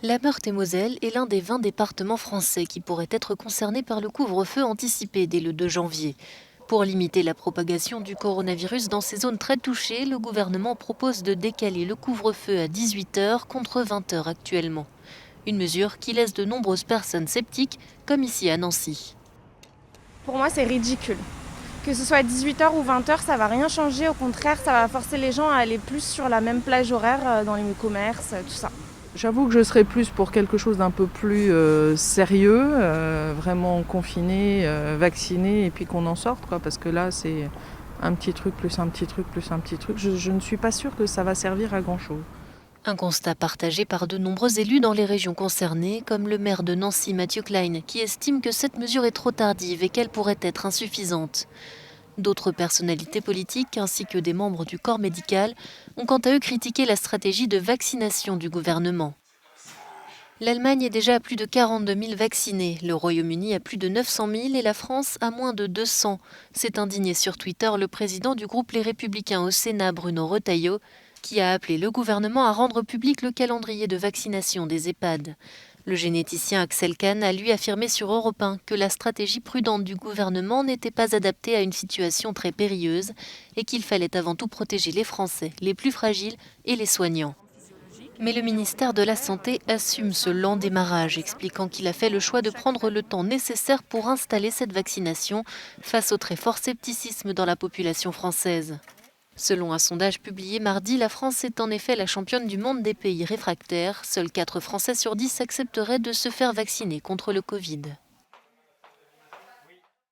La Meurthe-et-Moselle est l'un des 20 départements français qui pourraient être concernés par le couvre-feu anticipé dès le 2 janvier. Pour limiter la propagation du coronavirus dans ces zones très touchées, le gouvernement propose de décaler le couvre-feu à 18 h contre 20 h actuellement. Une mesure qui laisse de nombreuses personnes sceptiques, comme ici à Nancy. Pour moi, c'est ridicule. Que ce soit 18 h ou 20 h, ça va rien changer. Au contraire, ça va forcer les gens à aller plus sur la même plage horaire dans les commerces, tout ça. J'avoue que je serais plus pour quelque chose d'un peu plus sérieux, vraiment confiné, vacciné, et puis qu'on en sorte, quoi, parce que là, c'est un petit truc, plus un petit truc, plus un petit truc. Je ne suis pas sûre que ça va servir à grand-chose. Un constat partagé par de nombreux élus dans les régions concernées, comme le maire de Nancy, Mathieu Klein, qui estime que cette mesure est trop tardive et qu'elle pourrait être insuffisante. D'autres personnalités politiques, ainsi que des membres du corps médical, ont quant à eux critiqué la stratégie de vaccination du gouvernement. L'Allemagne est déjà à plus de 42 000 vaccinés, le Royaume-Uni à plus de 900 000 et la France à moins de 200. S'est indigné sur Twitter le président du groupe Les Républicains au Sénat, Bruno Retailleau, qui a appelé le gouvernement à rendre public le calendrier de vaccination des EHPAD. Le généticien Axel Kahn a lui affirmé sur Europe 1 que la stratégie prudente du gouvernement n'était pas adaptée à une situation très périlleuse et qu'il fallait avant tout protéger les Français, les plus fragiles et les soignants. Mais le ministère de la Santé assume ce lent démarrage, expliquant qu'il a fait le choix de prendre le temps nécessaire pour installer cette vaccination face au très fort scepticisme dans la population française. Selon un sondage publié mardi, la France est en effet la championne du monde des pays réfractaires. Seuls 4 Français sur 10 accepteraient de se faire vacciner contre le Covid.